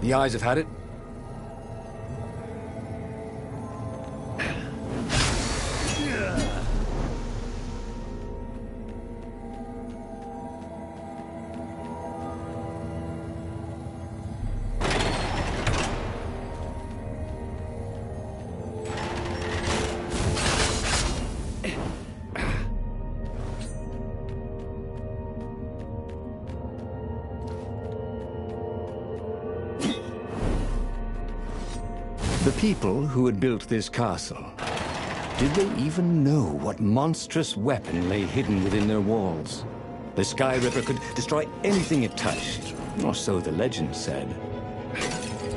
The eyes have had it. The people who had built this castle, did they even know what monstrous weapon lay hidden within their walls? The Sky River could destroy anything it touched, or so the legend said.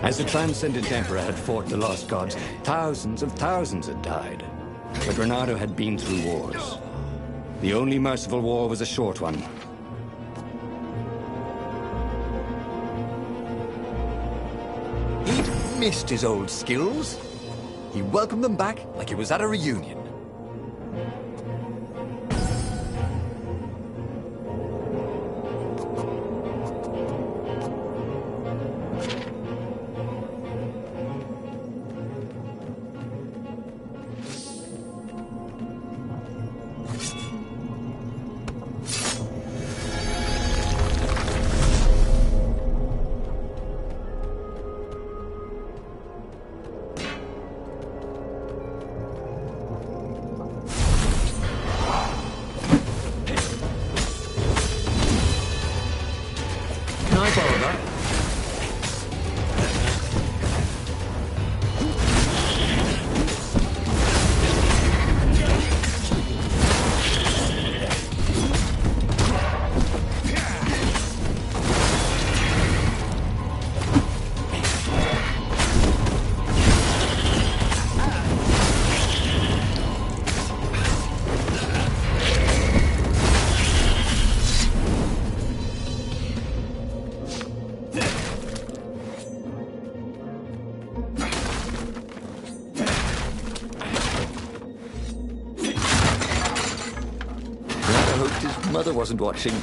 As the Transcendent Emperor had fought the Lost Gods, thousands of thousands had died. But Renato had been through wars. The only merciful war was a short one. Missed his old skills. He welcomed them back like he was at a reunion. Mother wasn't watching.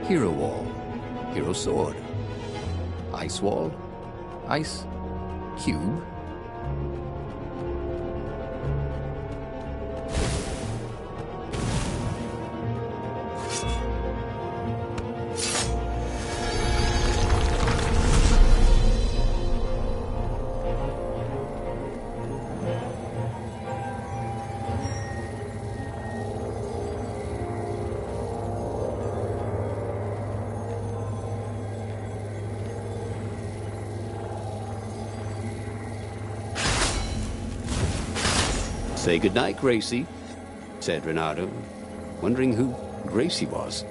Hero Wall, Hero Sword, Ice Wall, Ice Cube. "Say goodnight, Gracie," said Renato, wondering who Gracie was.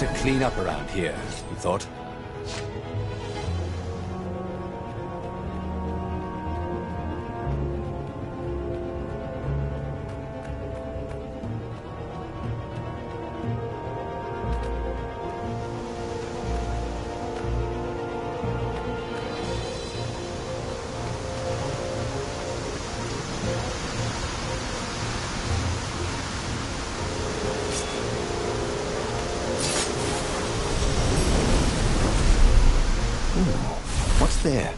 to clean up around here, he thought. What's there?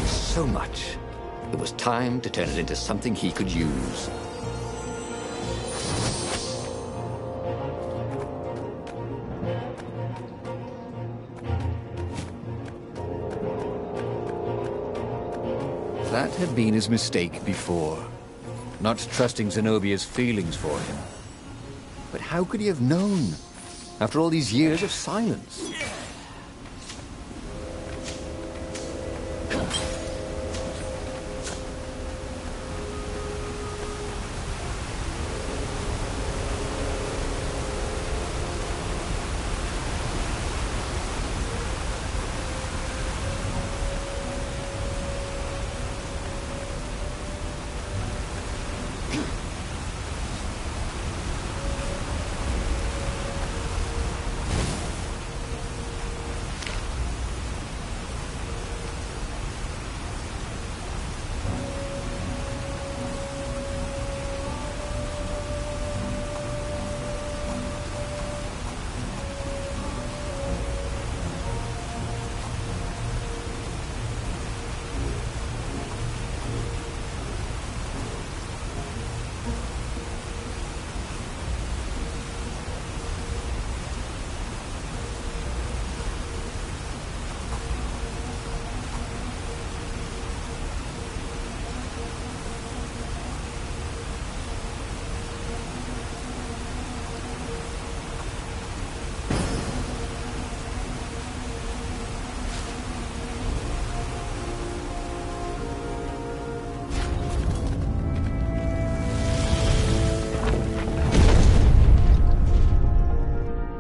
So much. It was time to turn it into something he could use. That had been his mistake before. Not trusting Zenobia's feelings for him. But how could he have known? After all these years of silence?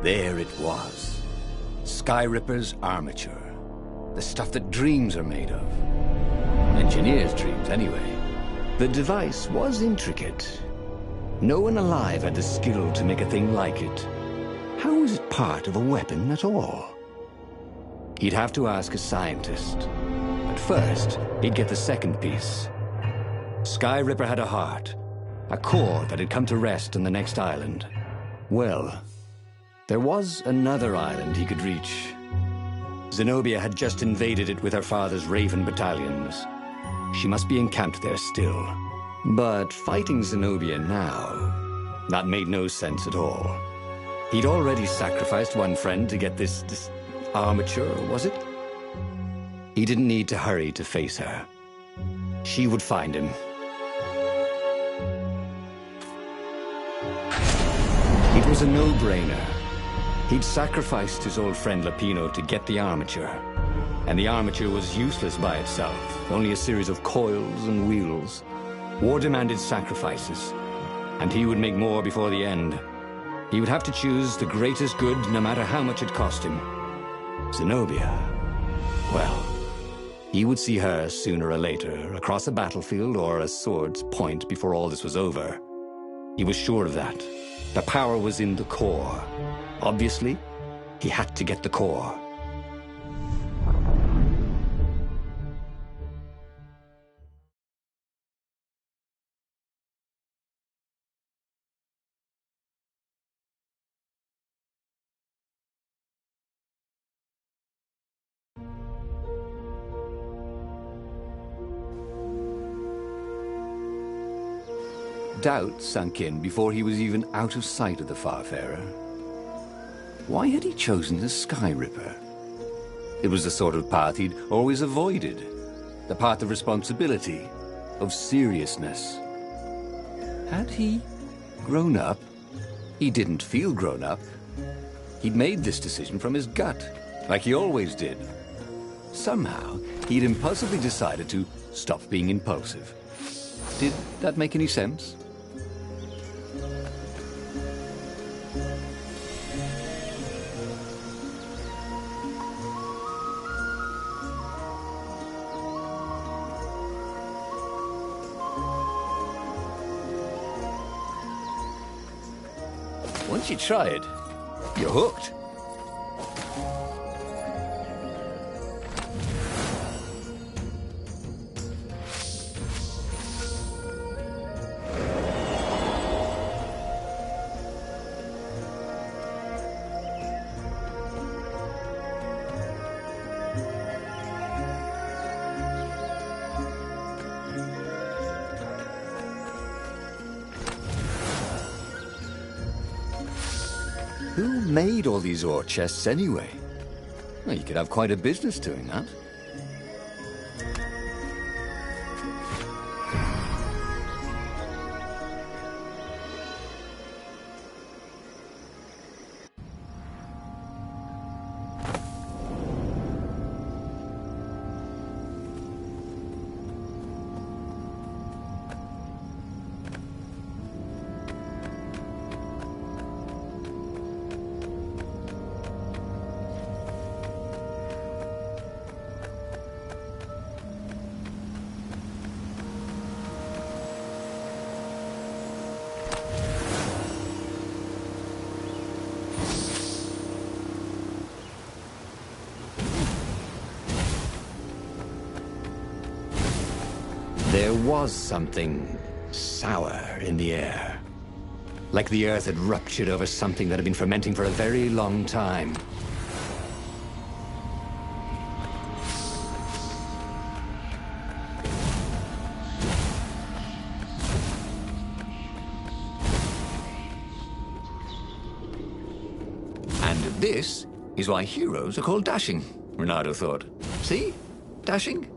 There it was. Skyripper's armature. The stuff that dreams are made of. Engineers' dreams, anyway. The device was intricate. No one alive had the skill to make a thing like it. How was it part of a weapon at all? He'd have to ask a scientist. But first, he'd get the second piece. Skyripper had a heart. A core that had come to rest on the next island. Well, there was another island he could reach. Zenobia had just invaded it with her father's Raven battalions. She must be encamped there still. But fighting Zenobia now, that made no sense at all. He'd already sacrificed one friend to get this armature, was it? He didn't need to hurry to face her. She would find him. It was a no-brainer. He'd sacrificed his old friend Lapino to get the armature. And the armature was useless by itself, only a series of coils and wheels. War demanded sacrifices, and he would make more before the end. He would have to choose the greatest good, no matter how much it cost him. Zenobia. Well, he would see her sooner or later, across a battlefield or a sword's point before all this was over. He was sure of that. The power was in the core. Obviously, he had to get the core. Doubt sunk in before he was even out of sight of the Farfarer. Why had he chosen the Sky Ripper? It was the sort of path he'd always avoided. The path of responsibility, of seriousness. Had he grown up? He didn't feel grown up. He'd made this decision from his gut, like he always did. Somehow, he'd impulsively decided to stop being impulsive. Did that make any sense? Once you try it, you're hooked. Who made all these ore chests anyway? Well, you could have quite a business doing that. There was something sour in the air. Like the earth had ruptured over something that had been fermenting for a very long time. And this is why heroes are called dashing, Renato thought. See? Dashing?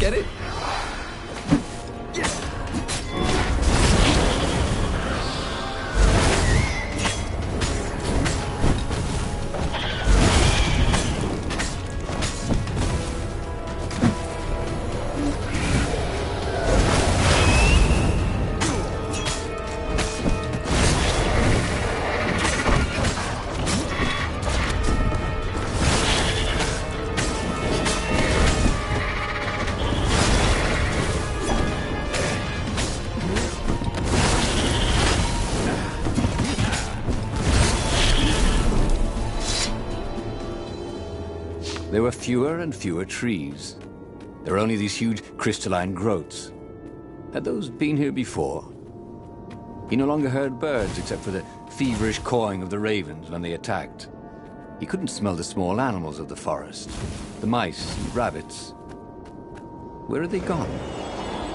Get it? There were fewer and fewer trees. There were only these huge crystalline growths. Had those been here before? He no longer heard birds except for the feverish cawing of the ravens when they attacked. He couldn't smell the small animals of the forest, the mice and rabbits. Where had they gone?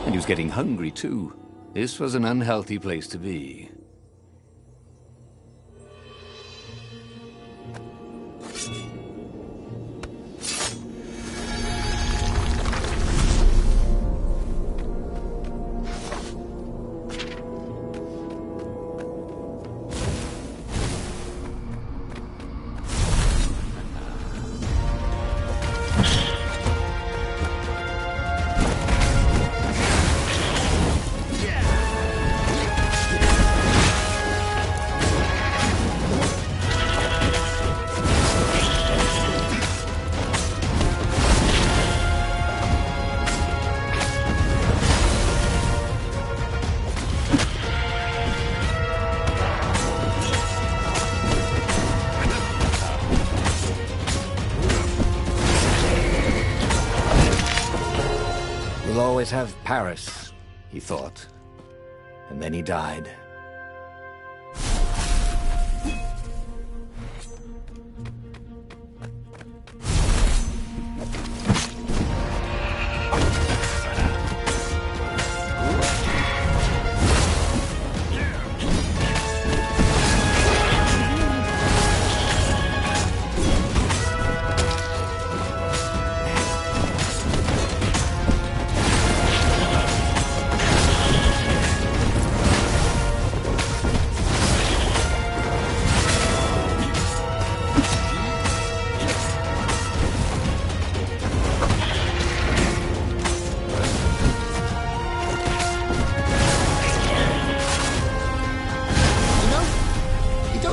And he was getting hungry too. This was an unhealthy place to be. will always have Paris, he thought. And then he died.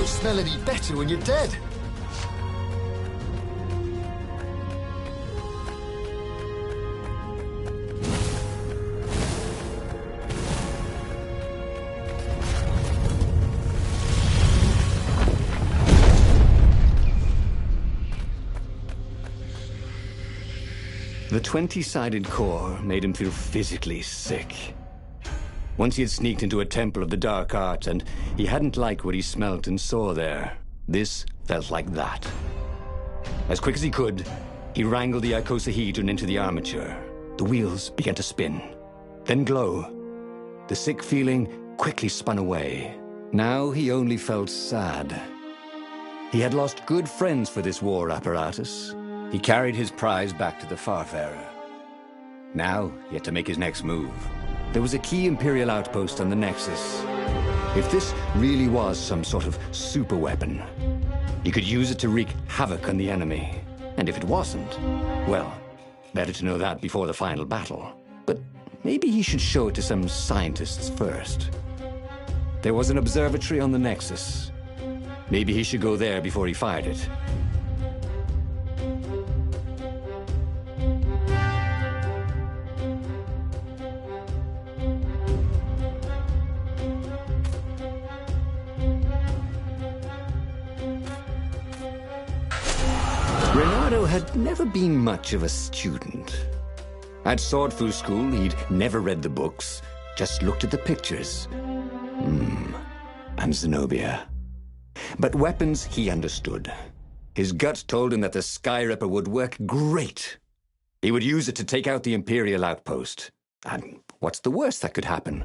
Smell any better when you're dead. The 20-sided core made him feel physically sick. Once he had sneaked into a temple of the dark arts, and he hadn't liked what he smelt and saw there. This felt like that. As quick as he could, he wrangled the icosahedron into the armature. The wheels began to spin, then glow. The sick feeling quickly spun away. Now he only felt sad. He had lost good friends for this war apparatus. He carried his prize back to the Farfarer. Now he had to make his next move. There was a key Imperial outpost on the Nexus. If this really was some sort of super weapon, he could use it to wreak havoc on the enemy. And if it wasn't, well, better to know that before the final battle. But maybe he should show it to some scientists first. There was an observatory on the Nexus. Maybe he should go there before he fired it. Renato had never been much of a student. At Swordfu School, he'd never read the books, just looked at the pictures. And Zenobia. But weapons he understood. His gut told him that the Sky Ripper would work great. He would use it to take out the Imperial outpost. And what's the worst that could happen?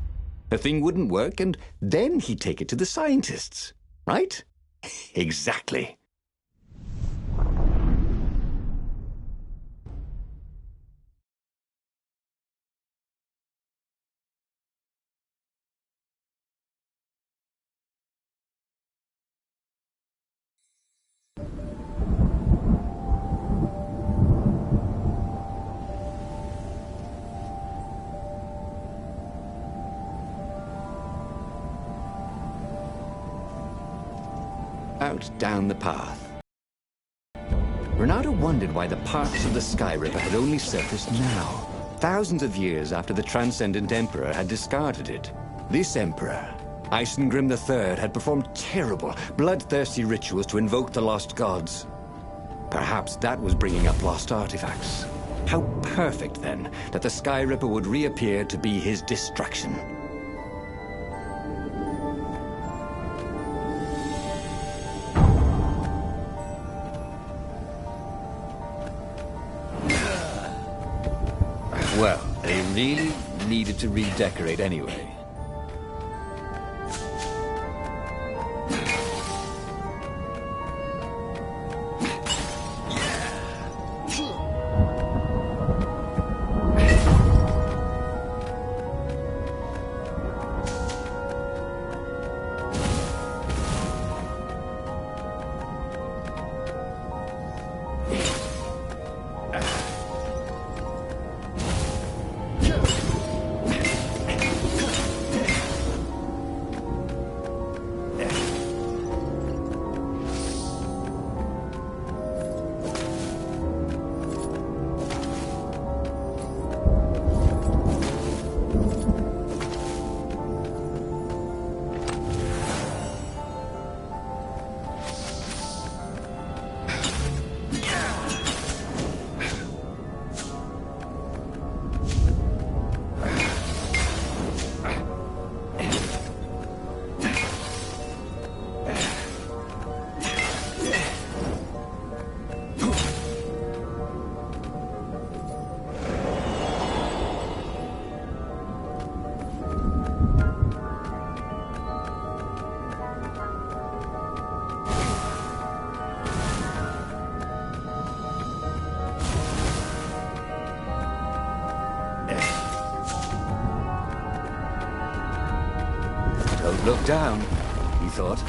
The thing wouldn't work, and then he'd take it to the scientists. Right? Exactly. Out down the path. Renato wondered why the parts of the Sky Ripper had only surfaced now, thousands of years after the Transcendent Emperor had discarded it. This Emperor, Isengrim III, had performed terrible, bloodthirsty rituals to invoke the lost gods. Perhaps that was bringing up lost artifacts. How perfect, then, that the Sky Ripper would reappear to be his destruction. Well, they really needed to redecorate anyway. Look down, he thought.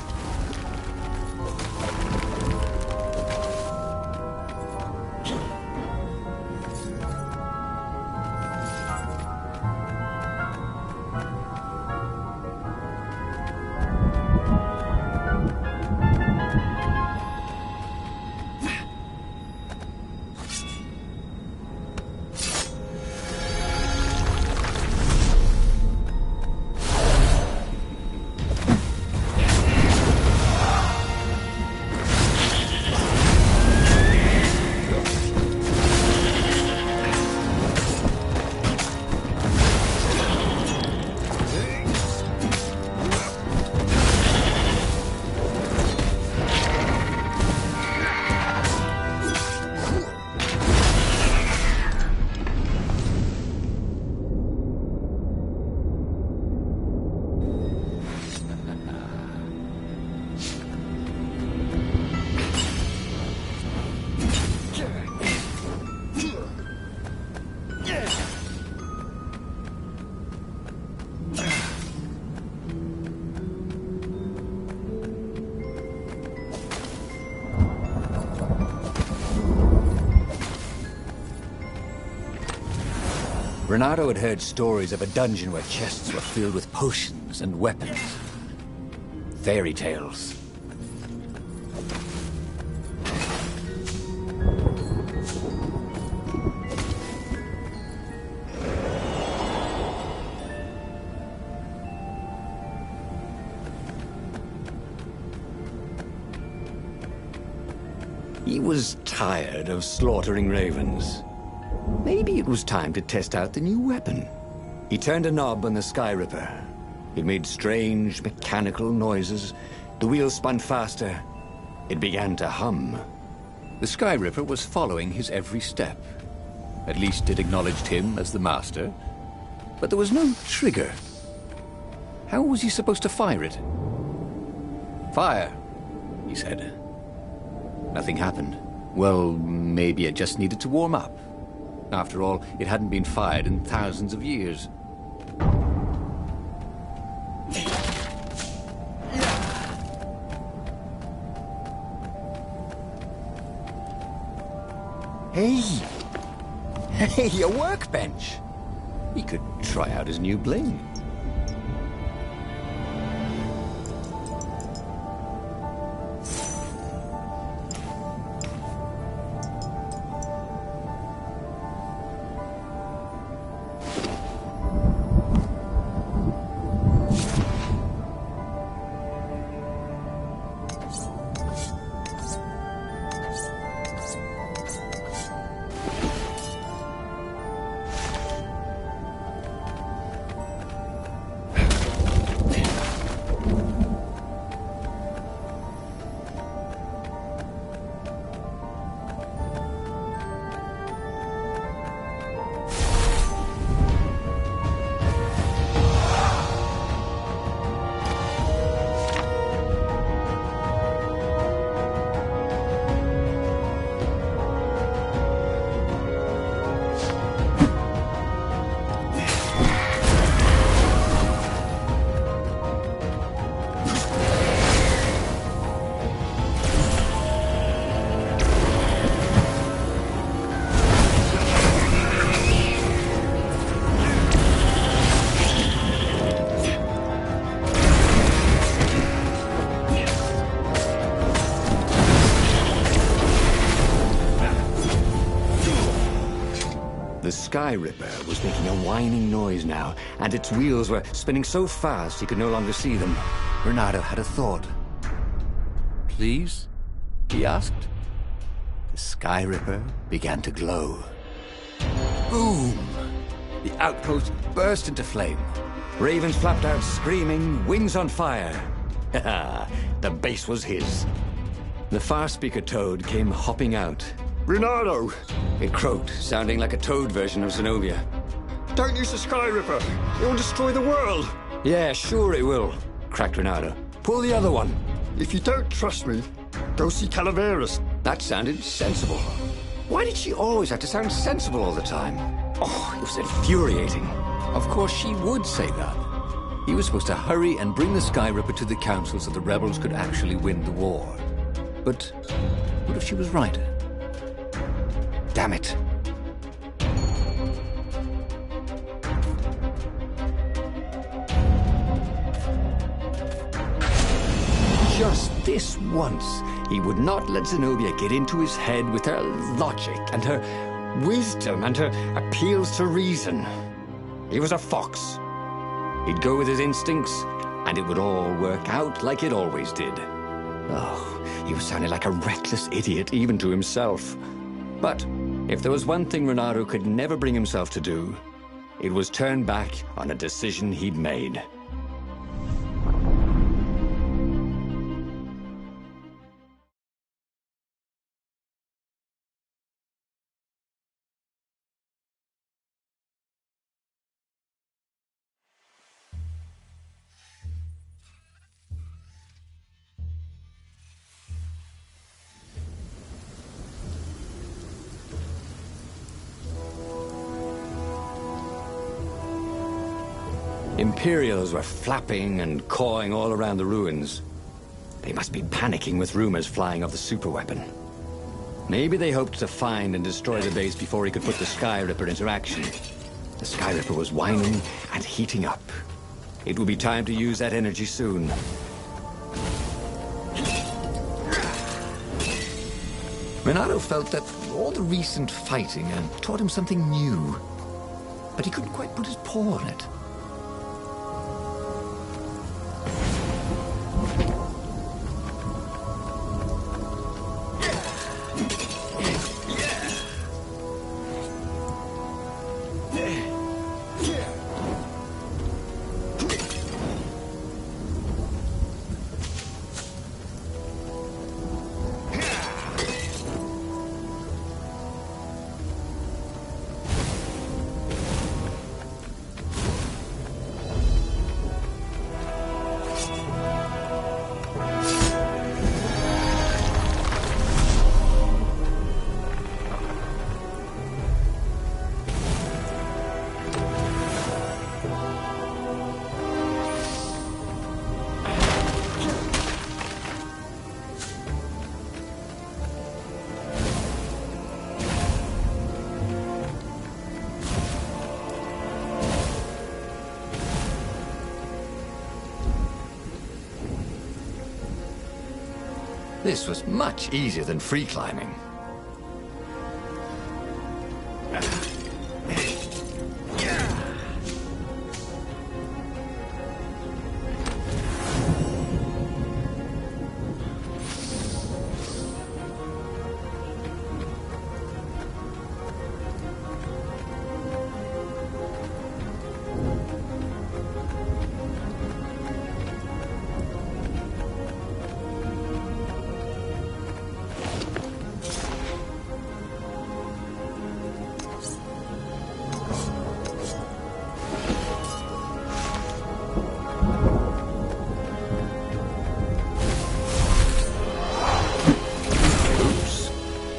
Renato had heard stories of a dungeon where chests were filled with potions and weapons. Fairy tales. He was tired of slaughtering ravens. Maybe it was time to test out the new weapon. He turned a knob on the Sky Ripper. It made strange, mechanical noises. The wheels spun faster. It began to hum. The Sky Ripper was following his every step. At least it acknowledged him as the master. But there was no trigger. How was he supposed to fire it? Fire, he said. Nothing happened. Well, maybe it just needed to warm up. After all, it hadn't been fired in thousands of years. Hey! Hey, a workbench! He could try out his new bling. The Sky Ripper was making a whining noise now, and its wheels were spinning so fast he could no longer see them. Renato had a thought. Please? He asked. The Sky Ripper began to glow. Boom! The outpost burst into flame. Ravens flapped out screaming, wings on fire. The base was his. The far-speaker toad came hopping out. Renato! It croaked, sounding like a toad version of Zenobia. Don't use the Sky Ripper! It will destroy the world! Yeah, sure it will, cracked Renato. Pull the other one. If you don't trust me, go see Calaveras. That sounded sensible. Why did she always have to sound sensible all the time? Oh, it was infuriating. Of course she would say that. He was supposed to hurry and bring the Sky Ripper to the council so the rebels could actually win the war. But what if she was right? Damn it. Just this once, he would not let Zenobia get into his head with her logic and her wisdom and her appeals to reason. He was a fox. He'd go with his instincts, and it would all work out like it always did. Oh, he was sounding like a reckless idiot, even to himself. But if there was one thing Renato could never bring himself to do, it was turn back on a decision he'd made. Imperials were flapping and cawing all around the ruins. They must be panicking with rumors flying of the superweapon. Maybe they hoped to find and destroy the base before he could put the Sky Ripper into action. The Sky Ripper was whining and heating up. It would be time to use that energy soon. Renato felt that all the recent fighting had taught him something new, but he couldn't quite put his paw on it. This was much easier than free climbing.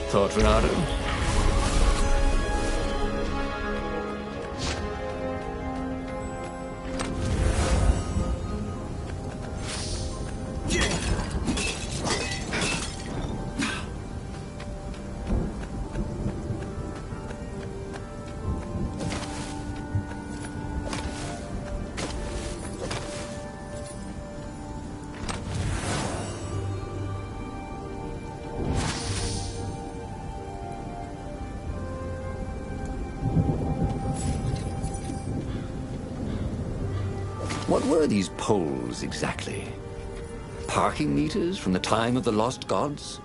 Thought, Renato? What were these poles, exactly? Parking meters from the time of the lost gods?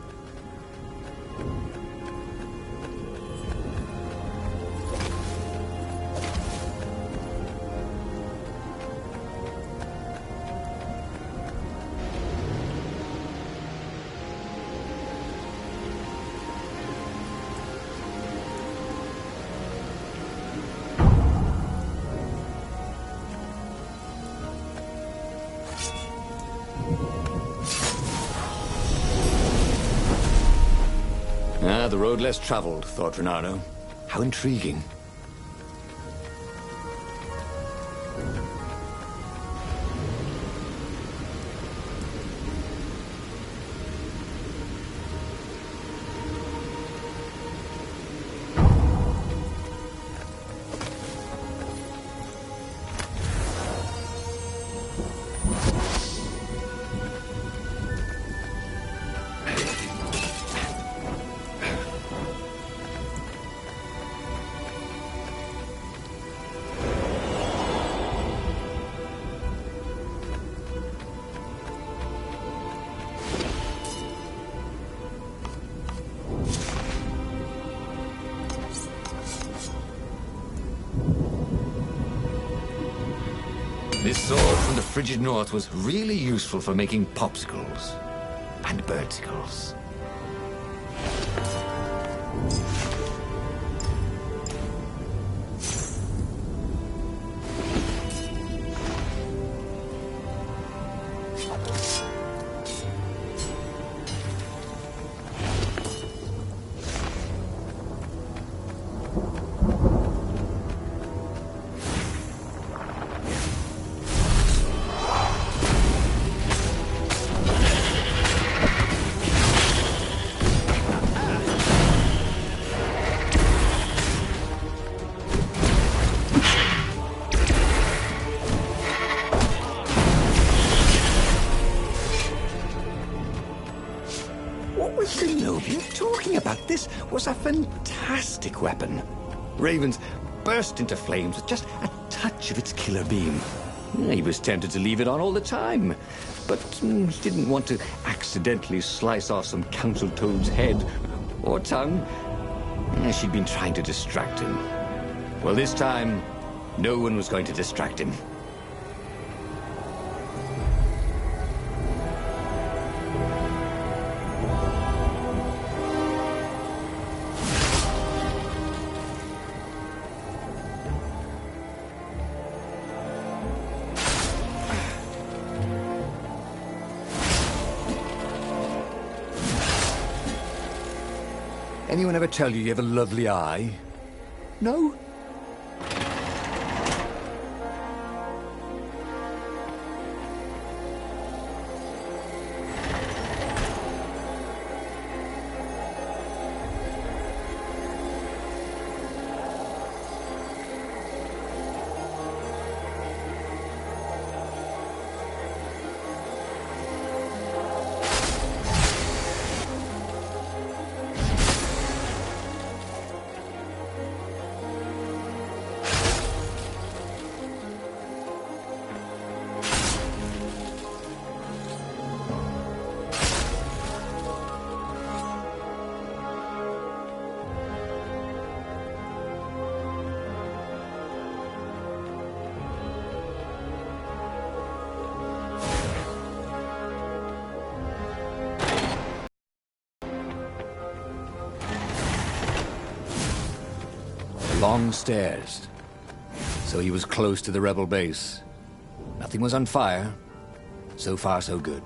The road less traveled, thought Renato. How intriguing. This sword from the frigid north was really useful for making popsicles and birdsicles. What was Zenobia talking about? This was a fantastic weapon. Ravens burst into flames with just a touch of its killer beam. He was tempted to leave it on all the time, but he didn't want to accidentally slice off some council toad's head or tongue. She'd been trying to distract him. Well, this time, no one was going to distract him. Anyone ever tell you have a lovely eye? No? Long stairs. So he was close to the rebel base. Nothing was on fire. So far, so good.